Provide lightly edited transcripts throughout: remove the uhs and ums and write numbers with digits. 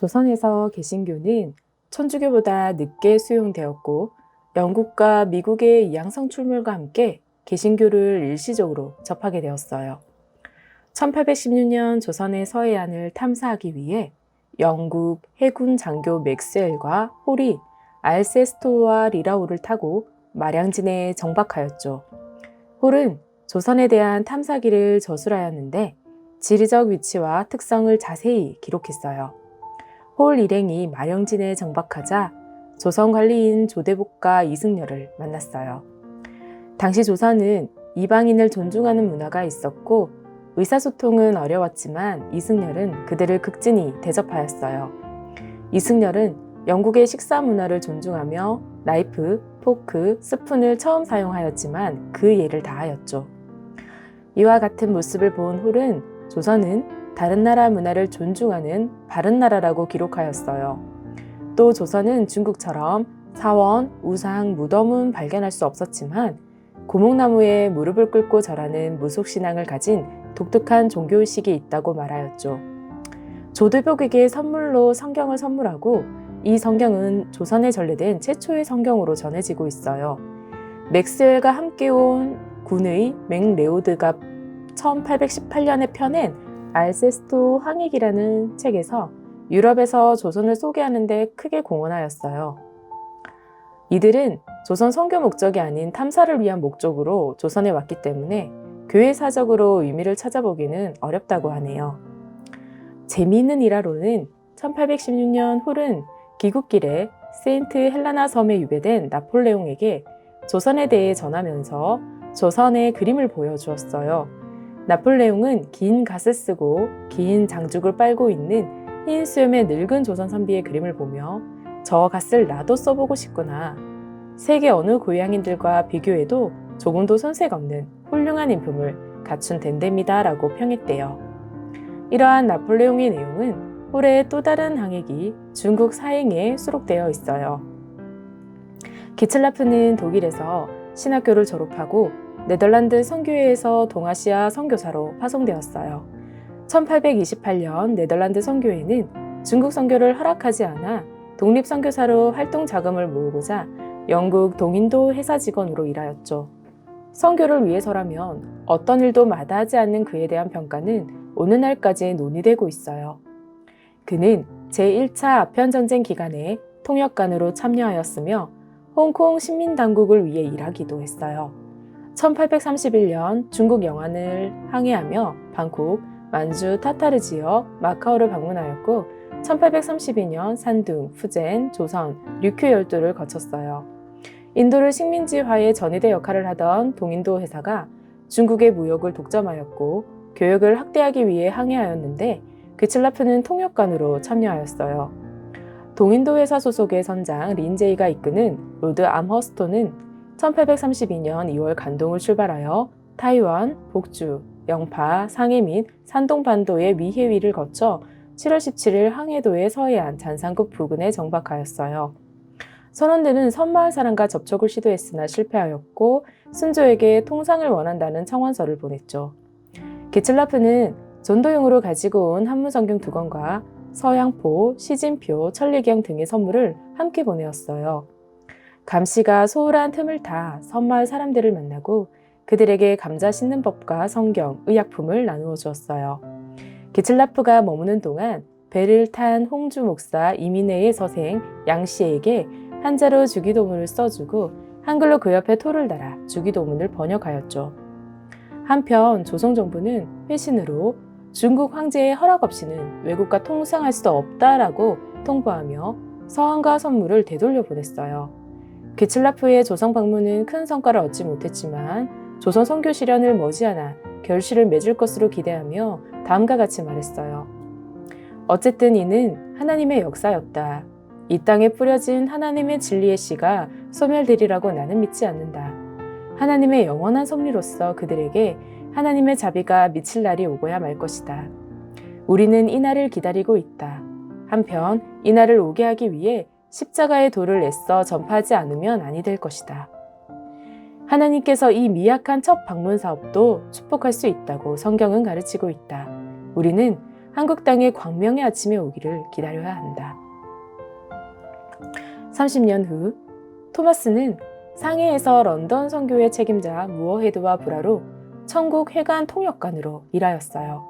조선에서 개신교는 천주교보다 늦게 수용되었고 영국과 미국의 이항성 출몰과 함께 개신교를 일시적으로 접하게 되었어요. 1816년 조선의 서해안을 탐사하기 위해 영국 해군 장교 맥스웰과 홀이 알세스토와 리라우를 타고 마량진에 정박하였죠. 홀은 조선에 대한 탐사기를 저술하였는데 지리적 위치와 특성을 자세히 기록했어요. 홀 일행이 마량진에 정박하자 조선 관리인 조대복과 이승열을 만났어요. 당시 조선은 이방인을 존중하는 문화가 있었고 의사소통은 어려웠지만 이승열은 그들을 극진히 대접하였어요. 이승열은 영국의 식사 문화를 존중하며 나이프, 포크, 스푼을 처음 사용하였지만 그 예를 다하였죠. 이와 같은 모습을 본 홀은 조선은 다른 나라 문화를 존중하는 바른 나라라고 기록하였어요. 또 조선은 중국처럼 사원, 우상, 무덤은 발견할 수 없었지만 고목나무에 무릎을 꿇고 절하는 무속신앙을 가진 독특한 종교의식이 있다고 말하였죠. 조대복에게 선물로 성경을 선물하고 이 성경은 조선에 전래된 최초의 성경으로 전해지고 있어요. 맥스웰과 함께 온 군의 맥레오드가 1818년에 펴낸 알세스토 항익이라는 책에서 유럽에서 조선을 소개하는 데 크게 공헌하였어요. 이들은 조선 선교 목적이 아닌 탐사를 위한 목적으로 조선에 왔기 때문에 교회사적으로 의미를 찾아보기는 어렵다고 하네요. 재미있는 일화로는 1816년 홀은 귀국길에 세인트 헬라나 섬에 유배된 나폴레옹에게 조선에 대해 전하면서 조선의 그림을 보여주었어요. 나폴레옹은 긴 갓을 쓰고 긴 장죽을 빨고 있는 흰 수염의 늙은 조선 선비의 그림을 보며 저 갓을 나도 써보고 싶구나. 세계 어느 고향인들과 비교해도 조금도 손색 없는 훌륭한 인품을 갖춘 덴데입니다 라고 평했대요. 이러한 나폴레옹의 내용은 홀의 또 다른 항익이 중국 사행에 수록되어 있어요. 기틀라프는 독일에서 신학교를 졸업하고 네덜란드 선교회에서 동아시아 선교사로 파송되었어요. 1828년 네덜란드 선교회는 중국 선교를 허락하지 않아 독립선교사로 활동 자금을 모으고자 영국 동인도 회사 직원으로 일하였죠. 선교를 위해서라면 어떤 일도 마다하지 않는 그에 대한 평가는 오늘날까지 논의되고 있어요. 그는 제1차 아편전쟁 기간에 통역관으로 참여하였으며 홍콩 식민당국을 위해 일하기도 했어요. 1831년 중국 영안을 항해하며 방콕, 만주, 타타르 지역, 마카오를 방문하였고 1832년 산둥, 푸젠, 조선, 류큐 열도를 거쳤어요. 인도를 식민지화의 전위대 역할을 하던 동인도 회사가 중국의 무역을 독점하였고 교역을 확대하기 위해 항해하였는데 귀틀라프는 통역관으로 참여하였어요. 동인도 회사 소속의 선장 린제이가 이끄는 로드 암허스토는 1832년 2월 간동을 출발하여 타이완, 복주, 영파, 상해 및 산동 반도의 미해위를 거쳐 7월 17일 항해도의 서해안 잔산국 부근에 정박하였어요. 선원들은 섬마을 사람과 접촉을 시도했으나 실패하였고 순조에게 통상을 원한다는 청원서를 보냈죠. 기틀라프는 전도용으로 가지고 온 한문성경 2권과 서양포, 시진표, 천리경 등의 선물을 함께 보내었어요. 감씨가 소홀한 틈을 타 섬마을 사람들을 만나고 그들에게 감자 씻는 법과 성경, 의약품을 나누어 주었어요. 기틀라프가 머무는 동안 배를 탄 홍주 목사 이민혜의 서생 양씨에게 한자로 주기도문을 써주고 한글로 그 옆에 토를 달아 주기도문을 번역하였죠. 한편 조선정부는 회신으로 중국 황제의 허락 없이는 외국과 통상할 수 없다라고 통보하며 서한과 선물을 되돌려 보냈어요. 기틀라프의 조선 방문은 큰 성과를 얻지 못했지만 조선 선교 실현을 머지않아 결실을 맺을 것으로 기대하며 다음과 같이 말했어요. 어쨌든 이는 하나님의 역사였다. 이 땅에 뿌려진 하나님의 진리의 씨가 소멸되리라고 나는 믿지 않는다. 하나님의 영원한 섭리로서 그들에게 하나님의 자비가 미칠 날이 오고야 말 것이다. 우리는 이 날을 기다리고 있다. 한편 이 날을 오게 하기 위해 십자가의 도를 애써 전파하지 않으면 아니 될 것이다. 하나님께서 이 미약한 첫 방문 사업도 축복할 수 있다고 성경은 가르치고 있다. 우리는 한국 땅에 광명의 아침이 오기를 기다려야 한다. 30년 후 토마스는 상해에서 런던 선교회 책임자 무어헤드와 브라로 천국 회관 통역관으로 일하였어요.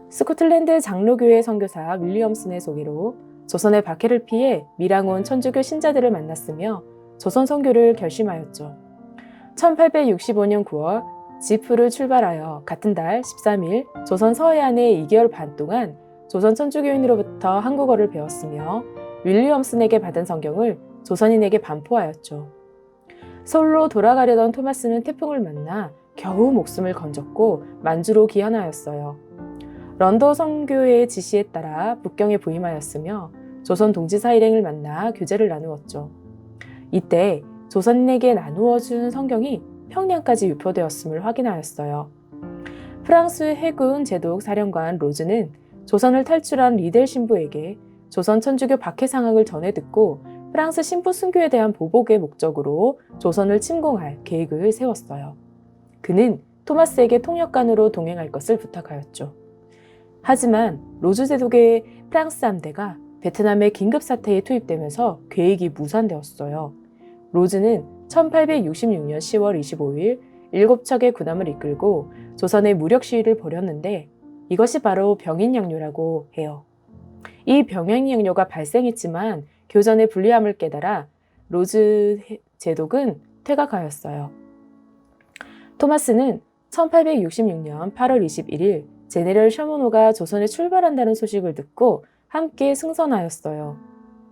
스코틀랜드 장로교회 선교사 윌리엄슨의 소개로 조선의 박해를 피해 밀양 온 천주교 신자들을 만났으며 조선 선교를 결심하였죠. 1865년 9월 지프를 출발하여 같은 달 13일 조선 서해안에 2개월 반 동안 조선 천주교인으로부터 한국어를 배웠으며 윌리엄슨에게 받은 성경을 조선인에게 반포하였죠. 서울로 돌아가려던 토마스는 태풍을 만나 겨우 목숨을 건졌고 만주로 귀환하였어요. 런던 선교회의 지시에 따라 북경에 부임하였으며 조선 동지사 일행을 만나 교제를 나누었죠. 이때 조선인에게 나누어 준 성경이 평양까지 유포되었음을 확인하였어요. 프랑스 해군 제독 사령관 로즈는 조선을 탈출한 리델 신부에게 조선 천주교 박해 상황을 전해 듣고 프랑스 신부 순교에 대한 보복의 목적으로 조선을 침공할 계획을 세웠어요. 그는 토마스에게 통역관으로 동행할 것을 부탁하였죠. 하지만 로즈 제독의 프랑스 함대가 베트남의 긴급 사태에 투입되면서 계획이 무산되었어요. 로즈는 1866년 10월 25일 7척의 군함을 이끌고 조선의 무력 시위를 벌였는데 이것이 바로 병인양요라고 해요. 이 병인양요가 발생했지만 교전의 불리함을 깨달아 로즈 제독은 퇴각하였어요. 토마스는 1866년 8월 21일 제네럴 셔먼호가 조선에 출발한다는 소식을 듣고 함께 승선하였어요.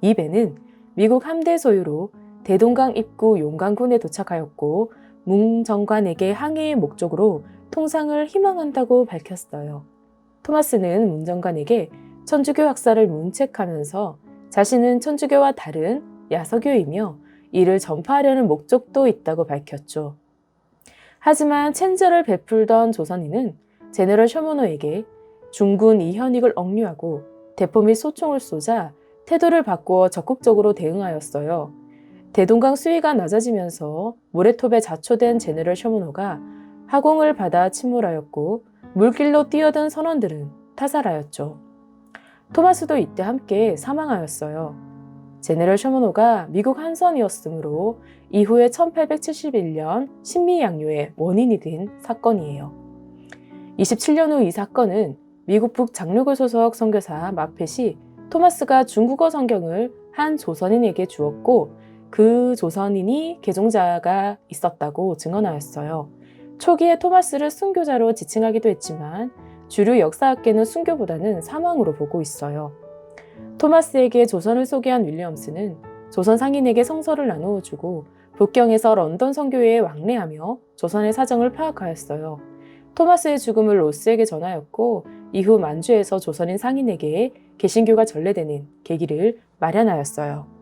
이 배는 미국 함대 소유로 대동강 입구 용강군에 도착하였고 문 정관에게 항해의 목적으로 통상을 희망한다고 밝혔어요. 토마스는 문 정관에게 천주교 학사를 문책하면서 자신은 천주교와 다른 야서교이며 이를 전파하려는 목적도 있다고 밝혔죠. 하지만 친절을 베풀던 조선인은 제네럴 셔먼호에게 중군 이현익을 억류하고 대포 및 소총을 쏘자 태도를 바꾸어 적극적으로 대응하였어요. 대동강 수위가 낮아지면서 모래톱에 자초된 제네럴 셔먼호가 하공을 받아 침몰하였고 물길로 뛰어든 선원들은 타살하였죠. 토마스도 이때 함께 사망하였어요. 제네럴 셔먼호가 미국 한선이었으므로 이후에 1871년 신미양요의 원인이 된 사건이에요. 27년 후 이 사건은 미국 북장로교 소속 선교사 마펫이 토마스가 중국어 성경을 한 조선인에게 주었고 그 조선인이 개종자가 있었다고 증언하였어요. 초기에 토마스를 순교자로 지칭하기도 했지만 주류 역사학계는 순교보다는 사망으로 보고 있어요. 토마스에게 조선을 소개한 윌리엄스는 조선 상인에게 성서를 나누어 주고 북경에서 런던 선교회에 왕래하며 조선의 사정을 파악하였어요. 토마스의 죽음을 로스에게 전하였고 이후 만주에서 조선인 상인에게 개신교가 전래되는 계기를 마련하였어요.